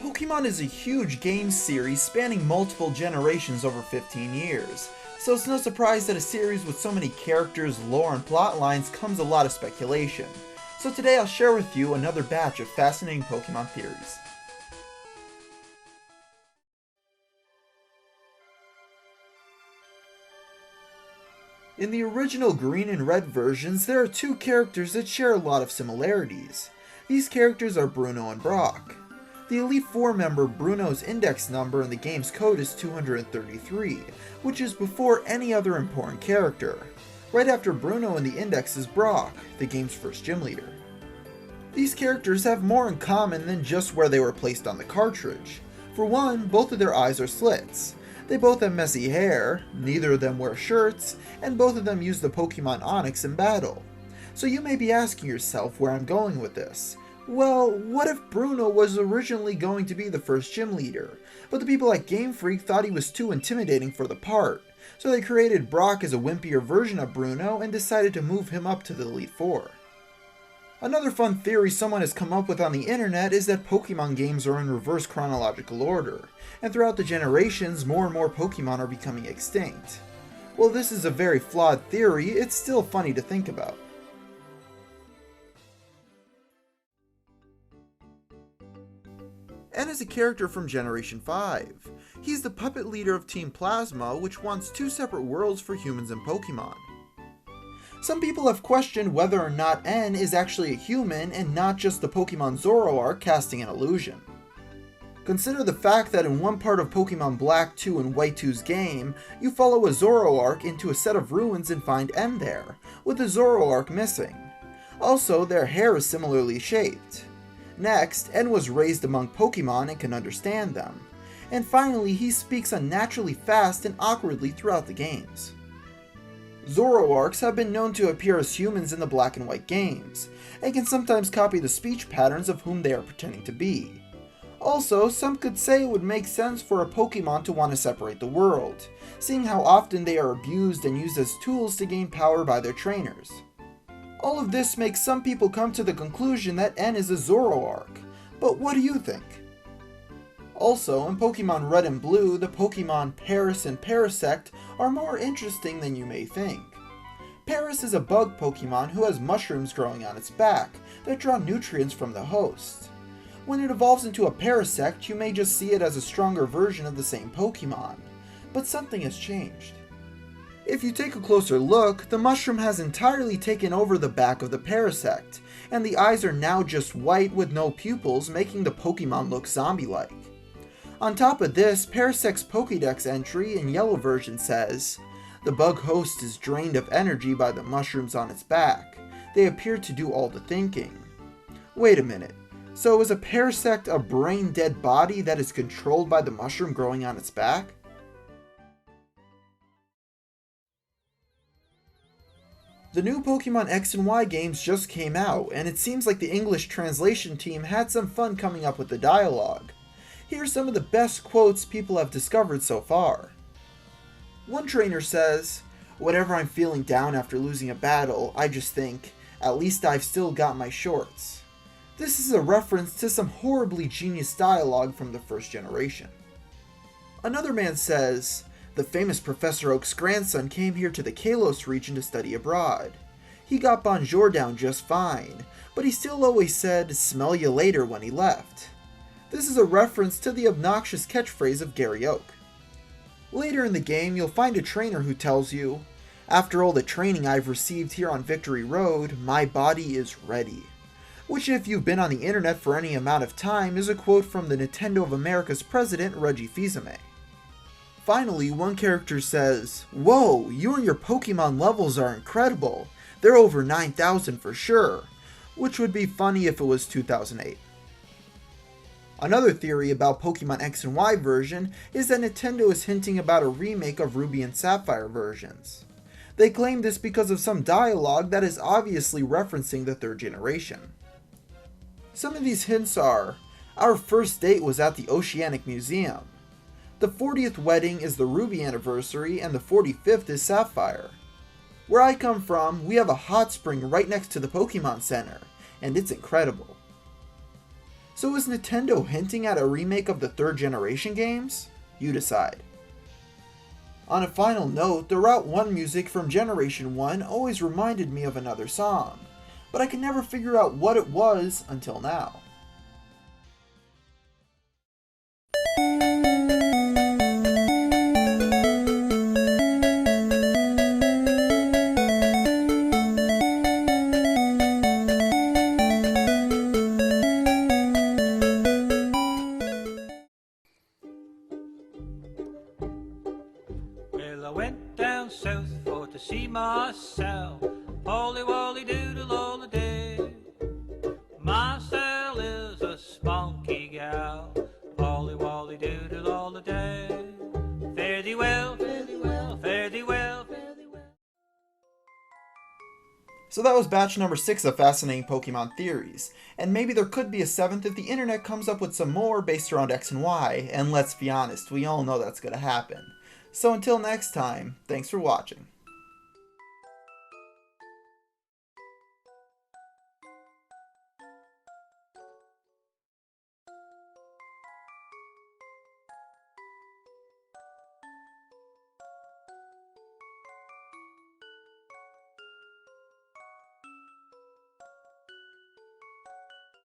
Pokemon is a huge game series spanning multiple generations over 15 years, so it's no surprise that a series with so many characters, lore, and plot lines comes a lot of speculation. So today I'll share with you another batch of fascinating Pokemon theories. In the original green and red versions, there are two characters that share a lot of similarities. These characters are Bruno and Brock. The Elite Four member Bruno's index number in the game's code is 233, which is before any other important character. Right after Bruno in the index is Brock, the game's first gym leader. These characters have more in common than just where they were placed on the cartridge. For one, both of their eyes are slits. They both have messy hair, neither of them wear shirts, and both of them use the Pokemon Onix in battle. So you may be asking yourself where I'm going with this. Well, what if Bruno was originally going to be the first gym leader, but the people at Game Freak thought he was too intimidating for the part, so they created Brock as a wimpier version of Bruno and decided to move him up to the Elite Four. Another fun theory someone has come up with on the internet is that Pokemon games are in reverse chronological order, and throughout the generations more and more Pokemon are becoming extinct. While this is a very flawed theory, it's still funny to think about. N is a character from Generation 5. He's the puppet leader of Team Plasma, which wants two separate worlds for humans and Pokemon. Some people have questioned whether or not N is actually a human and not just the Pokemon Zoroark casting an illusion. Consider the fact that in one part of Pokemon Black 2 and White 2's game, you follow a Zoroark into a set of ruins and find N there, with the Zoroark missing. Also, their hair is similarly shaped. Next, N was raised among Pokemon and can understand them. And finally, he speaks unnaturally fast and awkwardly throughout the games. Zoroarks have been known to appear as humans in the Black and White games, and can sometimes copy the speech patterns of whom they are pretending to be. Also, some could say it would make sense for a Pokemon to want to separate the world, seeing how often they are abused and used as tools to gain power by their trainers. All of this makes some people come to the conclusion that N is a Zoroark, but what do you think? Also, in Pokemon Red and Blue, the Pokemon Paris and Parasect are more interesting than you may think. Paris is a bug Pokemon who has mushrooms growing on its back that draw nutrients from the host. When it evolves into a Parasect, you may just see it as a stronger version of the same Pokemon, but something has changed. If you take a closer look, the mushroom has entirely taken over the back of the Parasect, and the eyes are now just white with no pupils, making the Pokemon look zombie-like. On top of this, Parasect's Pokédex entry in yellow version says, "The bug host is drained of energy by the mushrooms on its back. They appear to do all the thinking." Wait a minute, so is a Parasect a brain-dead body that is controlled by the mushroom growing on its back? The new Pokemon X and Y games just came out, and it seems like the English translation team had some fun coming up with the dialogue. Here are some of the best quotes people have discovered so far. One trainer says, "Whenever I'm feeling down after losing a battle, I just think, at least I've still got my shorts." This is a reference to some horribly genius dialogue from the first generation. Another man says, "The famous Professor Oak's grandson came here to the Kalos region to study abroad. He got Bonjour down just fine, but he still always said, 'Smell you later' when he left." This is a reference to the obnoxious catchphrase of Gary Oak. Later in the game, you'll find a trainer who tells you, "After all the training I've received here on Victory Road, my body is ready." Which, if you've been on the internet for any amount of time, is a quote from the Nintendo of America's president, Reggie Fils-Aimé. Finally, one character says, "Whoa, you and your Pokemon levels are incredible. They're over 9,000 for sure," which would be funny if it was 2008. Another theory about Pokemon X and Y version is that Nintendo is hinting about a remake of Ruby and Sapphire versions. They claim this because of some dialogue that is obviously referencing the third generation. Some of these hints are, "Our first date was at the Oceanic Museum," The 40th wedding is the Ruby anniversary, and the 45th is Sapphire. Where I come from, we have a hot spring right next to the Pokemon Center, and it's incredible. So is Nintendo hinting at a remake of the 3rd generation games? You decide. On a final note, the Route 1 music from Generation 1 always reminded me of another song, but I could never figure out what it was until now. Well, I went down south for to see myself. Polly wolly doodle all the day. Myself is a spunky gal. Polly wolly doodle all the day. Fare thee well, fare thee well, fare thee well, fare thee well. So that was batch number 6 of fascinating Pokemon theories, and maybe there could be a 7th if the internet comes up with some more based around X and Y, and let's be honest, we all know that's gonna happen. So until next time, thanks for watching.